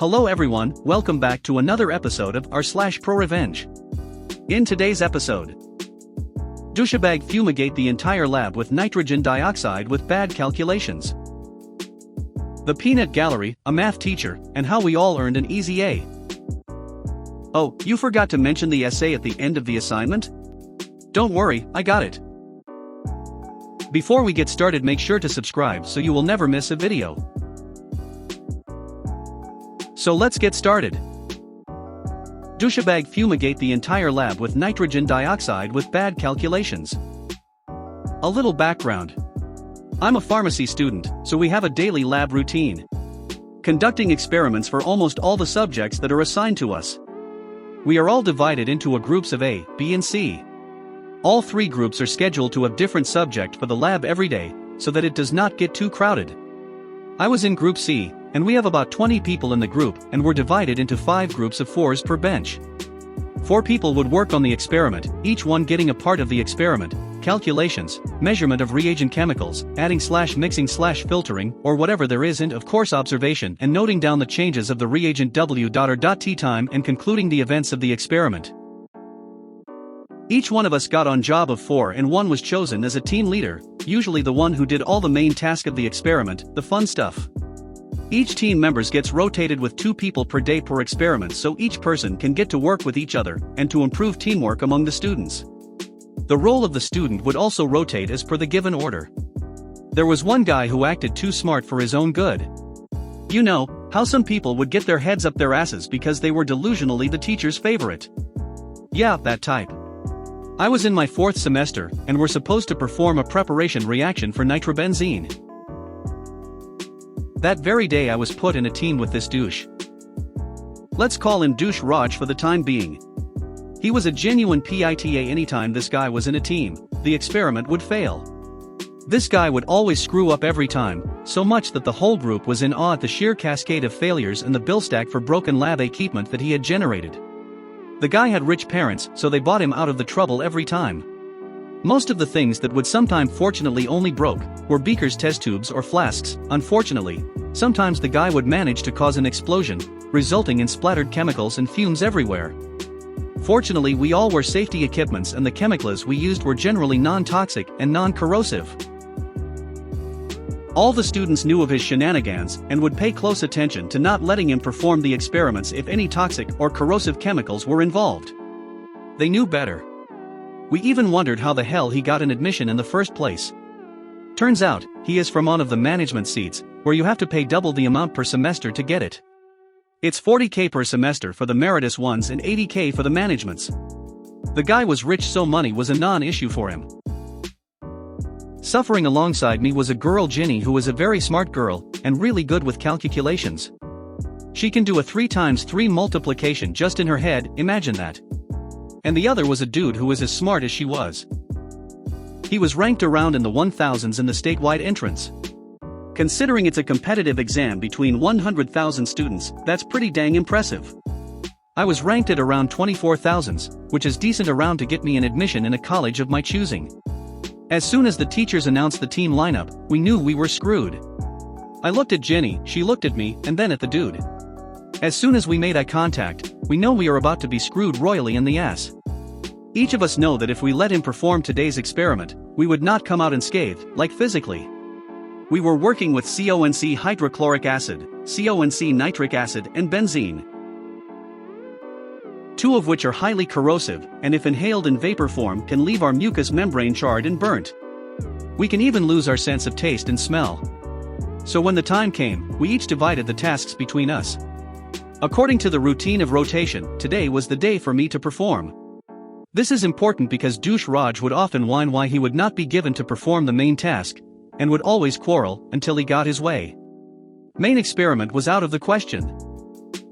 Hello everyone, welcome back to another episode of r/ProRevenge. In today's episode, douchebag fumigate the entire lab with nitrogen dioxide with bad calculations. The peanut gallery, a math teacher, and how we all earned an easy A. Oh, you forgot to mention the essay at the end of the assignment? Don't worry, I got it. Before we get started, make sure to subscribe so you will never miss a video. So let's get started. Douchebag fumigate the entire lab with nitrogen dioxide with bad calculations. A little background. I'm a pharmacy student, so we have a daily lab routine. Conducting experiments for almost all the subjects that are assigned to us. We are all divided into groups of A, B and C. All three groups are scheduled to have different subject for the lab every day, so that it does not get too crowded. I was in group C, and we have about 20 people in the group, and we're divided into 5 groups of 4s per bench. 4 people would work on the experiment, each one getting a part of the experiment: calculations, measurement of reagent chemicals, adding/mixing/filtering, or whatever there is, and of course observation and noting down the changes of the reagent W.T time and concluding the events of the experiment. Each one of us got on job of 4, and one was chosen as a team leader, usually the one who did all the main task of the experiment, the fun stuff. Each team members gets rotated with 2 people per day per experiment, so each person can get to work with each other, and to improve teamwork among the students. The role of the student would also rotate as per the given order. There was one guy who acted too smart for his own good. You know, how some people would get their heads up their asses because they were delusionally the teacher's favorite. Yeah, that type. I was in my 4th semester, and were supposed to perform a preparation reaction for nitrobenzene. That very day I was put in a team with this douche. Let's call him Douche Raj for the time being. He was a genuine PITA. Anytime this guy was in a team, the experiment would fail. This guy would always screw up every time, so much that the whole group was in awe at the sheer cascade of failures and the bill stack for broken lab equipment that he had generated. The guy had rich parents, so they bought him out of the trouble every time. Most of the things that would sometimes fortunately only broke were beakers, test tubes or flasks. Unfortunately, sometimes the guy would manage to cause an explosion, resulting in splattered chemicals and fumes everywhere. Fortunately, we all wore safety equipments, and the chemicals we used were generally non-toxic and non-corrosive. All the students knew of his shenanigans and would pay close attention to not letting him perform the experiments if any toxic or corrosive chemicals were involved. They knew better. We even wondered how the hell he got an admission in the first place. Turns out, he is from one of the management seats, where you have to pay double the amount per semester to get it. It's 40K per semester for the meritus ones and 80K for the managements. The guy was rich, so money was a non-issue for him. Suffering alongside me was a girl, Ginny, who was a very smart girl, and really good with calculations. She can do a 3 times 3 multiplication just in her head, imagine that. And the other was a dude who was as smart as she was. He was ranked around in the 1000s in the statewide entrance. Considering it's a competitive exam between 100,000 students, that's pretty dang impressive. I was ranked at around 24,000s, which is decent around to get me an admission in a college of my choosing. As soon as the teachers announced the team lineup, we knew we were screwed. I looked at Jenny, she looked at me, and then at the dude. As soon as we made eye contact, we know we are about to be screwed royally in the ass. Each of us know that if we let him perform today's experiment, we would not come out unscathed, like physically. We were working with CONC hydrochloric acid, CONC nitric acid, and benzene. 2 of which are highly corrosive, and if inhaled in vapor form can leave our mucous membrane charred and burnt. We can even lose our sense of taste and smell. So when the time came, we each divided the tasks between us. According to the routine of rotation, today was the day for me to perform. This is important because Douche Raj would often whine why he would not be given to perform the main task, and would always quarrel until he got his way. Main experiment was out of the question.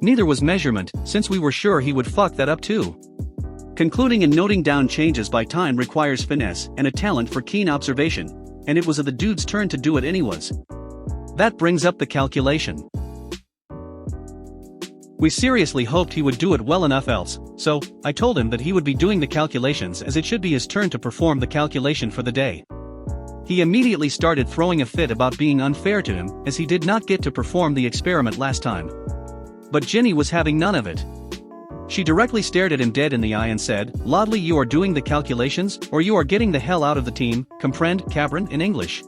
Neither was measurement, since we were sure he would fuck that up too. Concluding and noting down changes by time requires finesse and a talent for keen observation, and it was the dude's turn to do it anyways. That brings up the calculation. We seriously hoped he would do it well enough else, so I told him that he would be doing the calculations as it should be his turn to perform the calculation for the day. He immediately started throwing a fit about being unfair to him as he did not get to perform the experiment last time. But Ginny was having none of it. She directly stared at him dead in the eye and said, "Lodley, you are doing the calculations, or you are getting the hell out of the team, comprehend, cabron in English."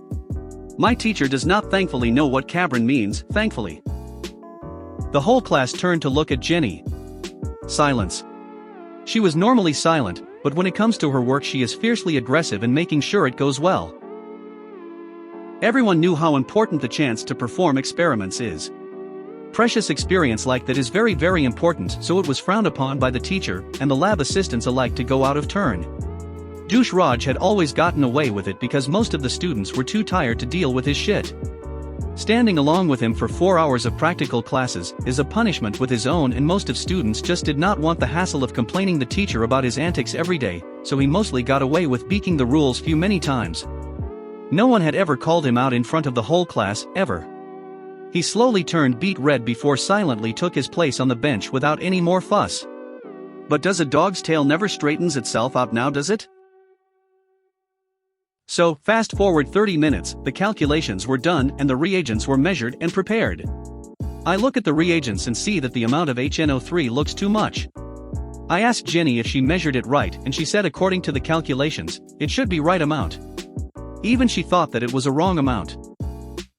My teacher does not thankfully know what cabron means, thankfully. The whole class turned to look at Jenny. Silence. She was normally silent, but when it comes to her work she is fiercely aggressive in making sure it goes well. Everyone knew how important the chance to perform experiments is. Precious experience like that is very very important, so it was frowned upon by the teacher and the lab assistants alike to go out of turn. Douche Raj had always gotten away with it because most of the students were too tired to deal with his shit. Standing along with him for 4 hours of practical classes is a punishment with his own, and most of students just did not want the hassle of complaining the teacher about his antics every day, so he mostly got away with beaking the rules few many times. No one had ever called him out in front of the whole class, ever. He slowly turned beet red before silently took his place on the bench without any more fuss. But does a dog's tail never straightens itself out now, does it? So, fast forward 30 minutes, the calculations were done and the reagents were measured and prepared. I look at the reagents and see that the amount of HNO3 looks too much. I asked Jenny if she measured it right and she said according to the calculations, it should be right amount. Even she thought that it was a wrong amount.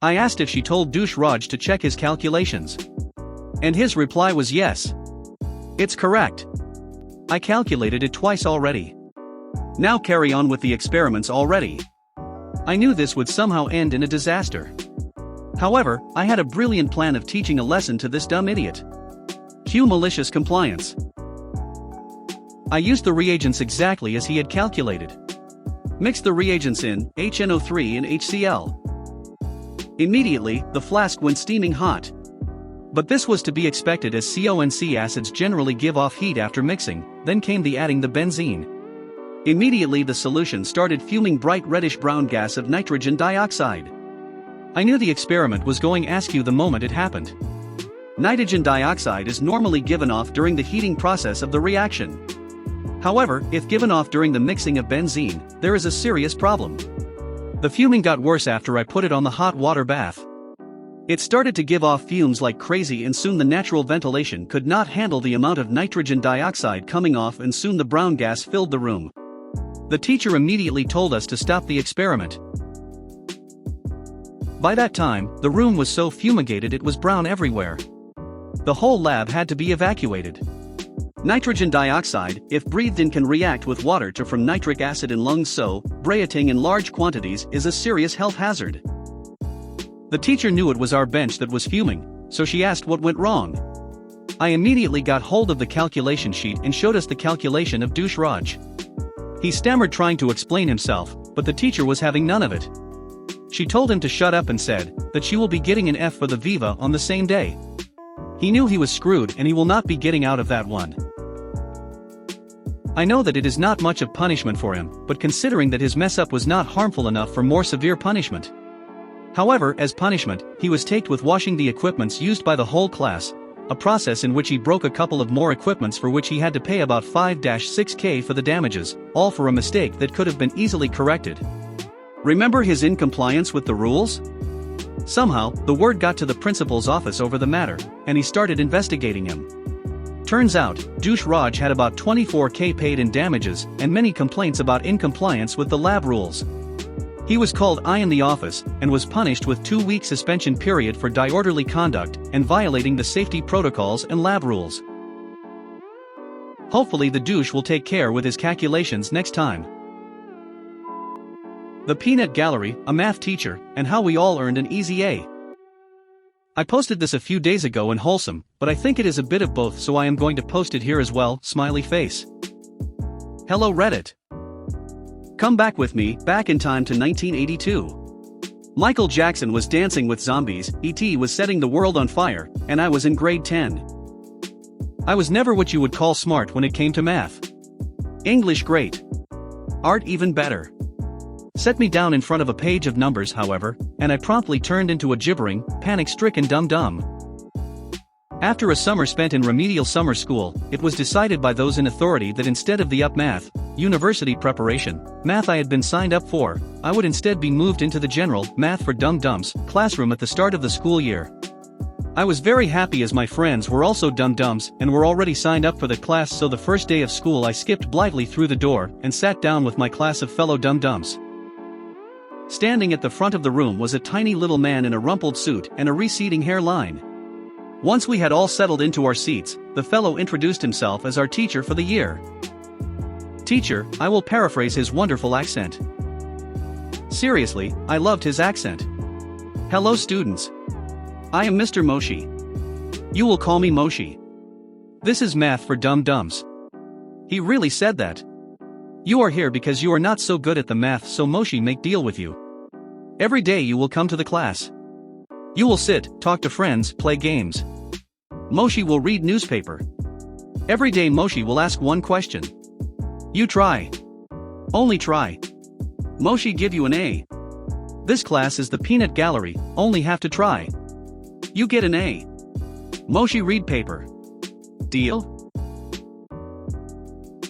I asked if she told Douche Raj to check his calculations. And his reply was yes. It's correct. I calculated it twice already. Now carry on with the experiments already. I knew this would somehow end in a disaster. However, I had a brilliant plan of teaching a lesson to this dumb idiot. Cue malicious compliance. I used the reagents exactly as he had calculated. Mix the reagents in, HNO3 and HCl. Immediately, the flask went steaming hot. But this was to be expected as CONC acids generally give off heat after mixing. Then came the adding the benzene. Immediately the solution started fuming bright reddish-brown gas of nitrogen dioxide. I knew the experiment was going askew the moment it happened. Nitrogen dioxide is normally given off during the heating process of the reaction. However, if given off during the mixing of benzene, there is a serious problem. The fuming got worse after I put it on the hot water bath. It started to give off fumes like crazy and soon the natural ventilation could not handle the amount of nitrogen dioxide coming off and soon the brown gas filled the room. The teacher immediately told us to stop the experiment. By that time, the room was so fumigated it was brown everywhere. The whole lab had to be evacuated. Nitrogen dioxide, if breathed in, can react with water to form nitric acid in lungs, so breathing in large quantities is a serious health hazard. The teacher knew it was our bench that was fuming, so she asked what went wrong. I immediately got hold of the calculation sheet and showed us the calculation of Douche Raj. He stammered trying to explain himself, but the teacher was having none of it. She told him to shut up and said that she will be getting an F for the Viva on the same day. He knew he was screwed and he will not be getting out of that one. I know that it is not much of punishment for him, but considering that his mess up was not harmful enough for more severe punishment. However, as punishment, he was tasked with washing the equipments used by the whole class, a process in which he broke a couple of more equipments for which he had to pay about 5-6K for the damages, all for a mistake that could have been easily corrected. Remember his incompliance with the rules? Somehow, the word got to the principal's office over the matter, and he started investigating him. Turns out, Douche Raj had about 24K paid in damages and many complaints about incompliance with the lab rules. He was called in the office and was punished with 2-week suspension period for disorderly conduct and violating the safety protocols and lab rules. Hopefully the douche will take care with his calculations next time. The Peanut Gallery, a math teacher, and how we all earned an easy A. I posted this a few days ago in Wholesome, but I think it is a bit of both, so I am going to post it here as well, smiley face. Hello Reddit. Come back with me, back in time to 1982. Michael Jackson was dancing with zombies, E.T. was setting the world on fire, and I was in grade 10. I was never what you would call smart when it came to math. English great. Art even better. Set me down in front of a page of numbers, however, and I promptly turned into a gibbering, panic-stricken dum-dum. After a summer spent in remedial summer school, it was decided by those in authority that instead of the math, university preparation, math I had been signed up for, I would instead be moved into the general, math for dum-dums, classroom at the start of the school year. I was very happy as my friends were also dum-dums and were already signed up for the class, so the first day of school I skipped blithely through the door and sat down with my class of fellow dum-dums. Standing at the front of the room was a tiny little man in a rumpled suit and a receding hairline. Once we had all settled into our seats, the fellow introduced himself as our teacher for the year. Teacher, I will paraphrase his wonderful accent. Seriously, I loved his accent. Hello students. I am Mr. Moshi. You will call me Moshi. This is math for dum-dums. He really said that. You are here because you are not so good at the math, so Moshi make deal with you. Every day you will come to the class. You will sit, talk to friends, play games. Moshi will read newspaper. Every day Moshi will ask one question. You try. Only try. Moshi give you an A. This class is the peanut gallery, only have to try. You get an A. Moshi read paper. Deal?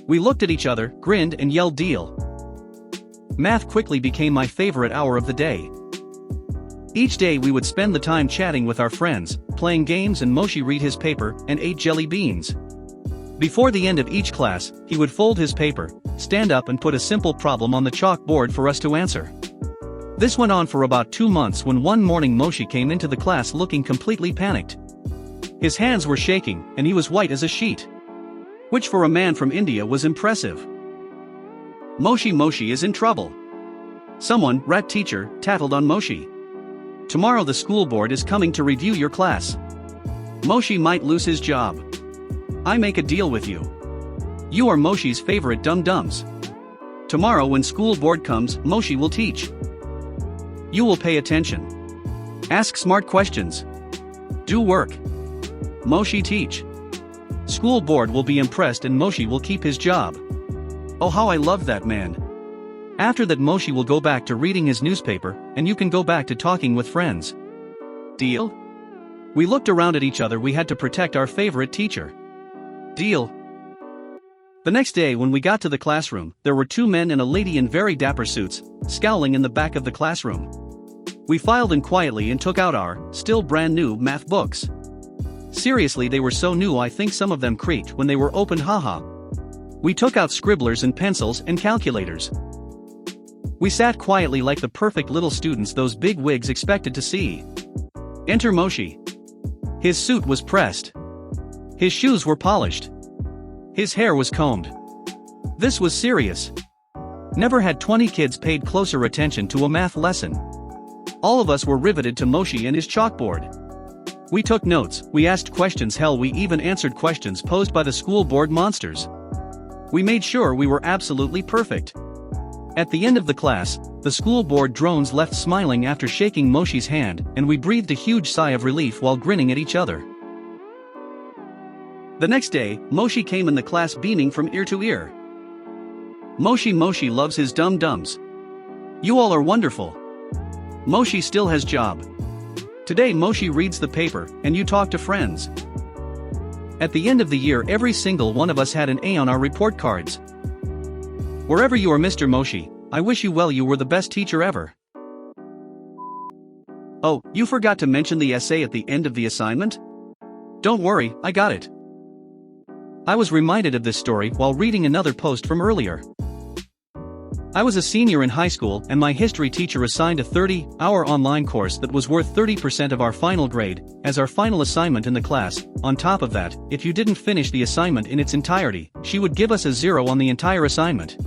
We looked at each other, grinned and yelled deal. Math quickly became my favorite hour of the day. Each day we would spend the time chatting with our friends, playing games, and Moshi read his paper and ate jelly beans. Before the end of each class, he would fold his paper, stand up and put a simple problem on the chalkboard for us to answer. This went on for about 2 months, when one morning Moshi came into the class looking completely panicked. His hands were shaking and he was white as a sheet, which for a man from India was impressive. Moshi is in trouble. Someone, rat teacher, tattled on Moshi. Tomorrow the school board is coming to review your class. Moshi might lose his job. I make a deal with you. You are Moshi's favorite dum-dums. Tomorrow when school board comes, Moshi will teach. You will pay attention. Ask smart questions. Do work. Moshi teach. School board will be impressed and Moshi will keep his job. Oh, how I love that man. After that Moshi will go back to reading his newspaper and you can go back to talking with friends. Deal? We looked around at each other. We had to protect our favorite teacher. Deal. The next day when we got to the classroom, there were 2 men and a lady in very dapper suits, scowling in the back of the classroom. We filed in quietly and took out our, still brand new, math books. Seriously, they were so new I think some of them creaked when they were opened, haha. We took out scribblers and pencils and calculators. We sat quietly like the perfect little students those big wigs expected to see. Enter Moshi. His suit was pressed. His shoes were polished. His hair was combed. This was serious. Never had 20 kids paid closer attention to a math lesson. All of us were riveted to Moshi and his chalkboard. We took notes, we asked questions, hell, we even answered questions posed by the school board monsters. We made sure we were absolutely perfect. At the end of the class, the school board drones left smiling after shaking Moshi's hand, and we breathed a huge sigh of relief while grinning at each other. The next day, Moshi came in the class beaming from ear to ear. Moshi loves his dum-dums. You all are wonderful. Moshi still has job. Today Moshi reads the paper, and you talk to friends. At the end of the year every single one of us had an A on our report cards. Wherever you are, Mr. Moshi, I wish you well. You were the best teacher ever. Oh, you forgot to mention the essay at the end of the assignment? Don't worry, I got it. I was reminded of this story while reading another post from earlier. I was a senior in high school and my history teacher assigned a 30-hour online course that was worth 30% of our final grade, as our final assignment in the class. On top of that, if you didn't finish the assignment in its entirety, she would give us a 0 on the entire assignment.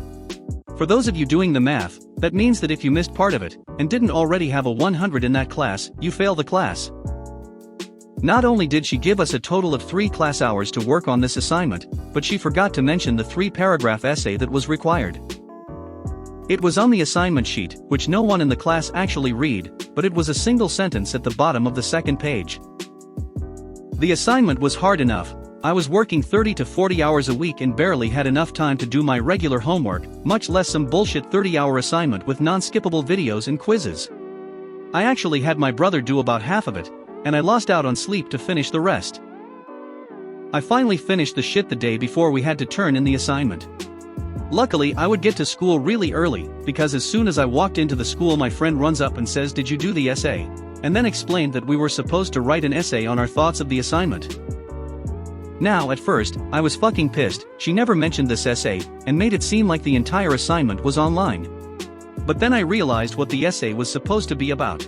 For those of you doing the math, that means that if you missed part of it, and didn't already have a 100 in that class, you fail the class. Not only did she give us a total of 3 class hours to work on this assignment, but she forgot to mention the 3-paragraph essay that was required. It was on the assignment sheet, which no one in the class actually read, but it was a single sentence at the bottom of the second page. The assignment was hard enough. I was working 30 to 40 hours a week and barely had enough time to do my regular homework, much less some bullshit 30-hour assignment with non-skippable videos and quizzes. I actually had my brother do about half of it, and I lost out on sleep to finish the rest. I finally finished the shit the day before we had to turn in the assignment. Luckily, I would get to school really early, because as soon as I walked into the school my friend runs up and says, "Did you do the essay?" and then explained that we were supposed to write an essay on our thoughts of the assignment. Now at first, I was fucking pissed. She never mentioned this essay, and made it seem like the entire assignment was online. But then I realized what the essay was supposed to be about.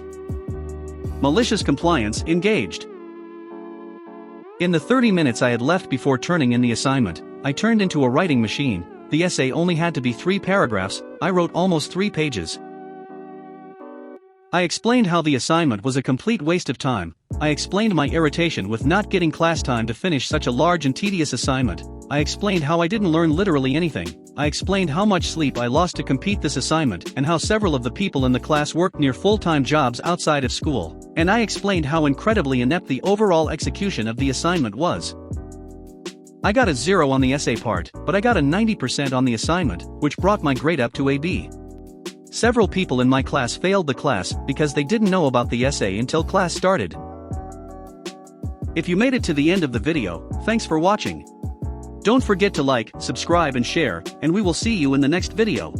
Malicious compliance engaged. In the 30 minutes I had left before turning in the assignment, I turned into a writing machine. The essay only had to be 3 paragraphs, I wrote almost 3 pages. I explained how the assignment was a complete waste of time. I explained my irritation with not getting class time to finish such a large and tedious assignment. I explained how I didn't learn literally anything. I explained how much sleep I lost to complete this assignment and how several of the people in the class worked near full-time jobs outside of school. And I explained how incredibly inept the overall execution of the assignment was. I got a 0 on the essay part, but I got a 90% on the assignment, which brought my grade up to a B. Several people in my class failed the class because they didn't know about the essay until class started. If you made it to the end of the video, thanks for watching. Don't forget to like, subscribe and share, and we will see you in the next video.